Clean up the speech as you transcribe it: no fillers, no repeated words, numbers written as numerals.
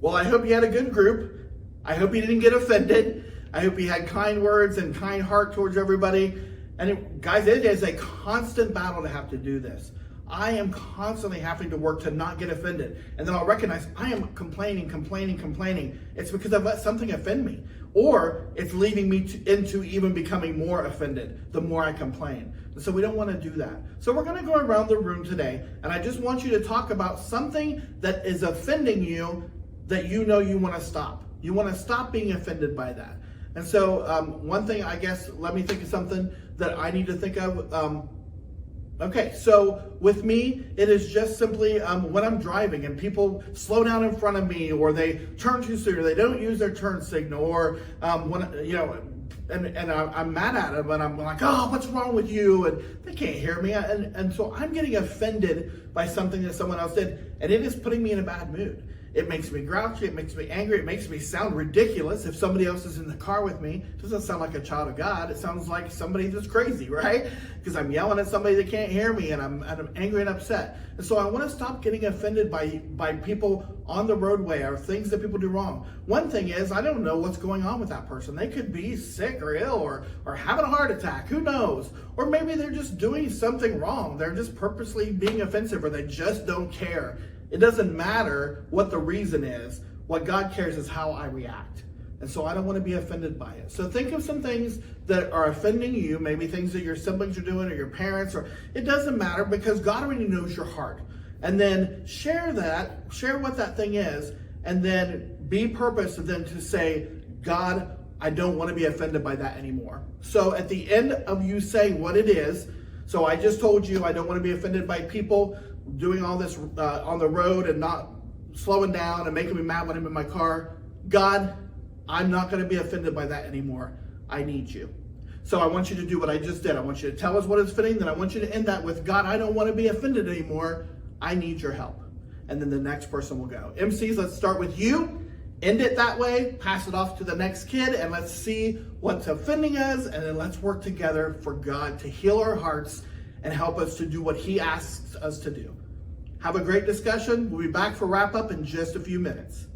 Well, I hope you had a good group. I hope you didn't get offended. I hope you had kind words and kind heart towards everybody. And guys, it is a constant battle to have to do this. I am constantly having to work to not get offended. And then I'll recognize I am complaining. It's because I've let something offend me. Or it's leading me into even becoming more offended the more I complain. And so we don't want to do that. So we're going to go around the room today, and I just want you to talk about something that is offending you that you know you want to stop. You want to stop being offended by that. And so one thing, I guess, let me think of something that I need to think of. Okay, so with me, it is just simply when I'm driving and people slow down in front of me, or they turn too soon, or they don't use their turn signal, or when and I'm mad at them, and I'm like, oh, what's wrong with you? And they can't hear me, and so I'm getting offended by something that someone else did, and it is putting me in a bad mood. It makes me grouchy, it makes me angry, it makes me sound ridiculous. If somebody else is in the car with me, it doesn't sound like a child of God. It sounds like somebody that's crazy, right? Because I'm yelling at somebody that can't hear me, and I'm angry and upset. And so I want to stop getting offended by people on the roadway or things that people do wrong. One thing is, I don't know what's going on with that person. They could be sick or ill or having a heart attack, who knows? Or maybe they're just doing something wrong. They're just purposely being offensive, or they just don't care. It doesn't matter what the reason is. What God cares is how I react. And so I don't want to be offended by it. So think of some things that are offending you, maybe things that your siblings are doing or your parents, or it doesn't matter, because God already knows your heart. And then share what that thing is, and then be purpose and then to say, God, I don't want to be offended by that anymore. So at the end of you saying what it is, so I just told you I don't want to be offended by people doing all this on the road and not slowing down and making me mad when I'm in my car. God, I'm not going to be offended by that anymore. I need you. So I want you to do what I just did. I want you to tell us what is fitting. Then I want you to end that with, God, I don't want to be offended anymore. I need your help. And then the next person will go. MCs, let's start with you. End it that way. Pass it off to the next kid. And let's see what's offending us. And then let's work together for God to heal our hearts and help us to do what he asks us to do. Have a great discussion. We'll be back for wrap up in just a few minutes.